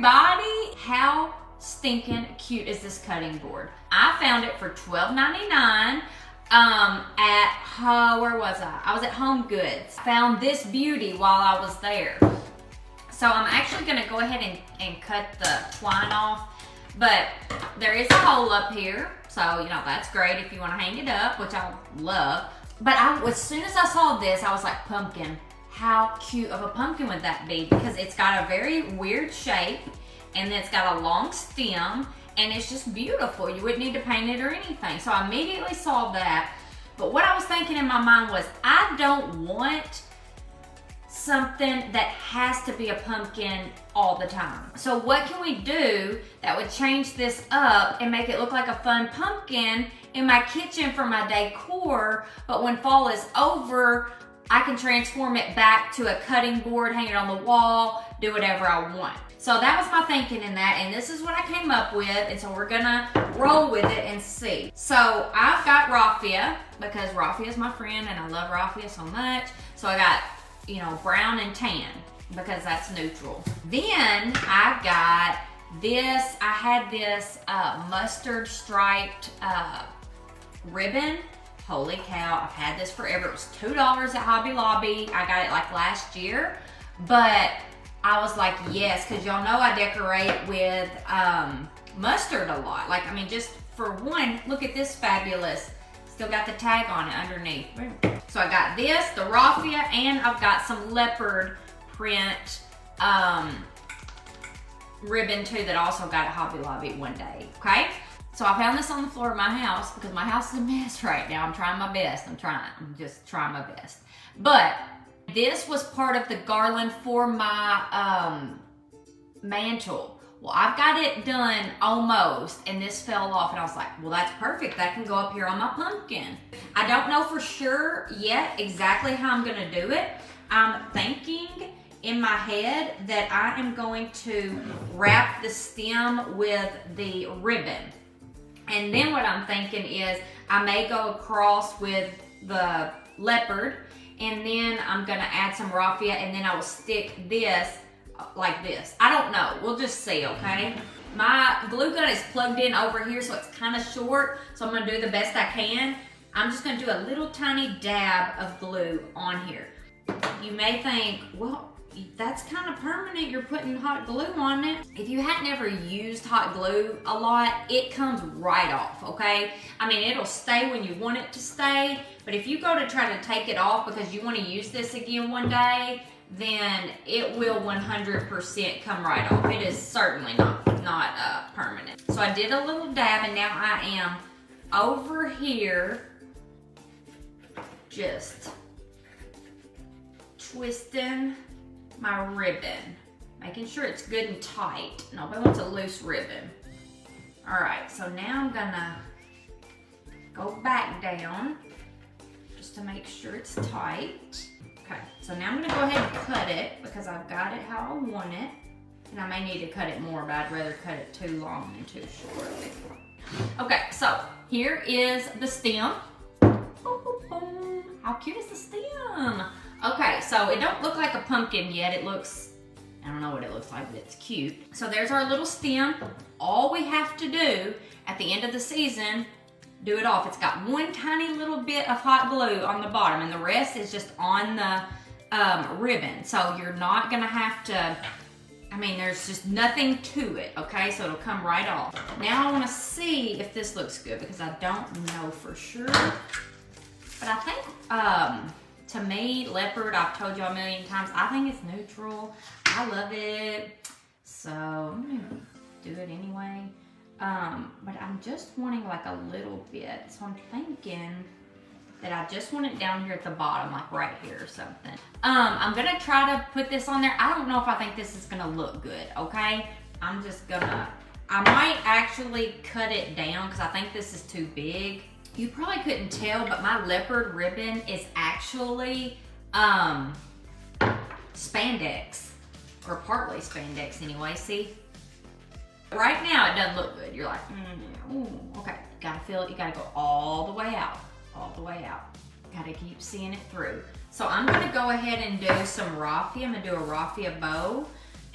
everybody. How stinking cute is this cutting board? I found it for $12.99 at, where was I? I was at Home Goods. Found this beauty while I was there. So I'm actually gonna go ahead and cut the twine off, but there is a hole up here. So, you know, that's great if you wanna hang it up, which I love. But as soon as I saw this, I was like, pumpkin. How cute of a pumpkin would that be? Because it's got a very weird shape, and then it's got a long stem, and it's just beautiful. You wouldn't need to paint it or anything. So I immediately saw that. But what I was thinking in my mind was, I don't want something that has to be a pumpkin all the time. So what can we do that would change this up and make it look like a fun pumpkin in my kitchen for my decor, but when fall is over, I can transform it back to a cutting board, hang it on the wall, do whatever I want. So that was my thinking in that, and this is what I came up with, and so we're gonna roll with it and see. So I've got raffia, because raffia is my friend, and I love raffia so much. So I got, you know, brown and tan, because that's neutral. Then I got this, I had this mustard striped ribbon. Holy cow, I've had this forever. It was $2 at Hobby Lobby. I got it like last year, but I was like, yes, because y'all know I decorate with mustard a lot. Like, I mean, just for one, look at this fabulous. Still got the tag on it underneath. So I got this, the raffia, and I've got some leopard print ribbon too that I also got at Hobby Lobby one day, okay? So I found this on the floor of my house because my house is a mess right now. I'm trying my best. I'm just trying my best. But this was part of the garland for my mantle. Well, I've got it done almost, and this fell off, and I was like, well, that's perfect. That can go up here on my pumpkin. I don't know for sure yet exactly how I'm gonna do it. I'm thinking in my head that I am going to wrap the stem with the ribbon. And then what I'm thinking is I may go across with the leopard, and then I'm gonna add some raffia, and then I will stick this like this. I don't know, we'll just see, okay? My glue gun is plugged in over here, so it's kind of short, so I'm gonna do the best I can. I'm just gonna do a little tiny dab of glue on here. You may think, well, that's kind of permanent, you're putting hot glue on it. If you hadn't ever used hot glue a lot, it comes right off, okay? I mean, it'll stay when you want it to stay, but if you go to try to take it off because you want to use this again one day, then it will 100% come right off. It is certainly not permanent. So I did a little dab, and now I am over here just twisting my ribbon, making sure it's good and tight. Nobody wants a loose ribbon. All right, so now I'm gonna go back down just to make sure it's tight. Okay, so now I'm gonna go ahead and cut it because I've got it how I want it. And I may need to cut it more, but I'd rather cut it too long than too short. Okay, so here is the stem. How cute is the stem? Okay, so it don't look like a pumpkin yet. It looks, I don't know what it looks like, but it's cute. So there's our little stem. All we have to do at the end of the season, do it off. It's got one tiny little bit of hot glue on the bottom, and the rest is just on the ribbon. So you're not gonna have to, I mean, there's just nothing to it, okay? So it'll come right off. Now I wanna see if this looks good because I don't know for sure. But I think, to me, leopard, I've told you a million times, I think it's neutral. I love it. So I'm gonna do it anyway. But I'm just wanting like a little bit. So I'm thinking that I just want it down here at the bottom, like right here or something. I'm gonna try to put this on there. I don't know if I think this is gonna look good, okay? I'm just gonna, I might actually cut it down because I think this is too big. You probably couldn't tell, but my leopard ribbon is actually spandex, or partly spandex anyway, see? Right now it doesn't look good. You're like, ooh, okay, gotta feel it, you gotta go all the way out, all the way out. Gotta keep seeing it through. So I'm gonna go ahead and do some raffia. I'm gonna do a raffia bow,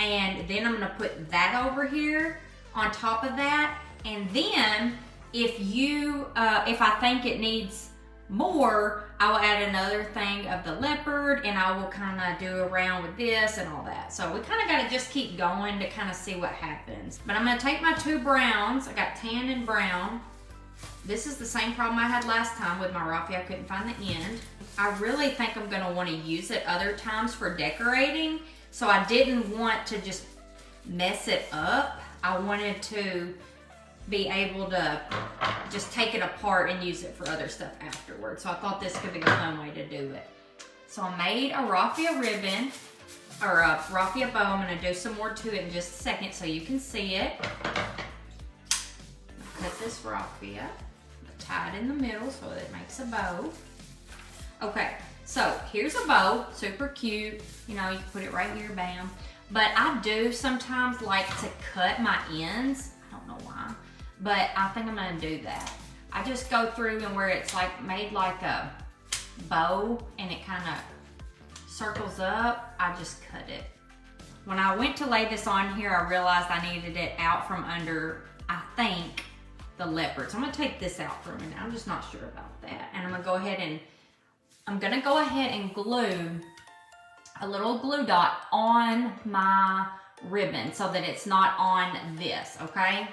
And then I'm gonna put that over here on top of that. And then if I think it needs more, I will add another thing of the leopard, and I will kind of do around with this and all that. So we kind of got to just keep going to kind of see what happens. But I'm going to take my two browns. I got tan and brown. This is the same problem I had last time with my raffia. I couldn't find the end. I really think I'm going to want to use it other times for decorating. So I didn't want to just mess it up. I wanted to be able to just take it apart and use it for other stuff afterwards. So I thought this could be a fun way to do it. So I made a raffia ribbon, or a raffia bow. I'm gonna do some more to it in just a second so you can see it. Cut this raffia, tie it in the middle so that it makes a bow. Okay, so here's a bow, super cute. You know, you can put it right here, bam. But I do sometimes like to cut my ends. I don't know why. But I think I'm gonna do that. I just go through and where it's like made like a bow and it kind of circles up, I just cut it. When I went to lay this on here, I realized I needed it out from under, I think, the leopard. So I'm gonna take this out for a minute. I'm just not sure about that. And I'm gonna go ahead and glue a little glue dot on my ribbon so that it's not on this, okay?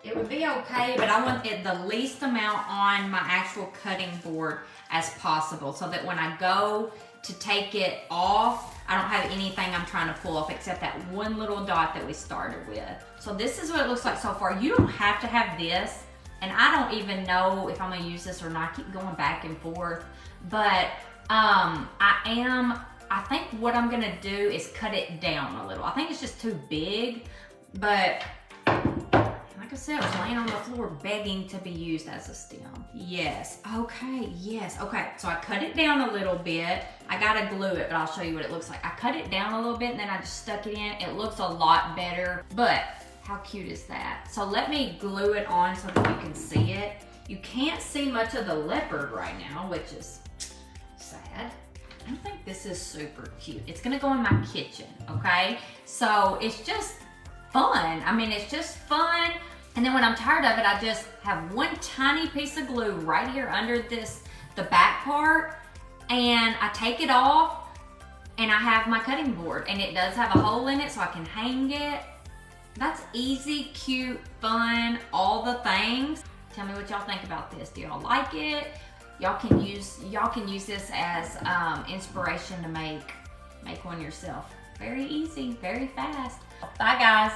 It would be okay, but I want it the least amount on my actual cutting board as possible so that when I go to take it off, I don't have anything I'm trying to pull off except that one little dot that we started with. So this is what it looks like so far. You don't have to have this, and I don't even know if I'm gonna use this or not. I keep going back and forth, but I think what I'm gonna do is cut it down a little. I think it's just too big, but like I said, I was laying on the floor begging to be used as a stem. Yes, okay, yes, okay. So I cut it down a little bit. I gotta glue it, but I'll show you what it looks like. I cut it down a little bit and then I just stuck it in. It looks a lot better, but how cute is that? So let me glue it on so that you can see it. You can't see much of the leopard right now, which is sad. I don't think this is super cute. It's gonna go in my kitchen, okay? So it's just fun. I mean, it's just fun. And then when I'm tired of it, I just have one tiny piece of glue right here under the back part, and I take it off and I have my cutting board, and it does have a hole in it so I can hang it. That's easy, cute, fun, all the things. Tell me what y'all think about this. Do y'all like it? Y'all can use this as inspiration to make one yourself. Very easy, very fast. Bye guys.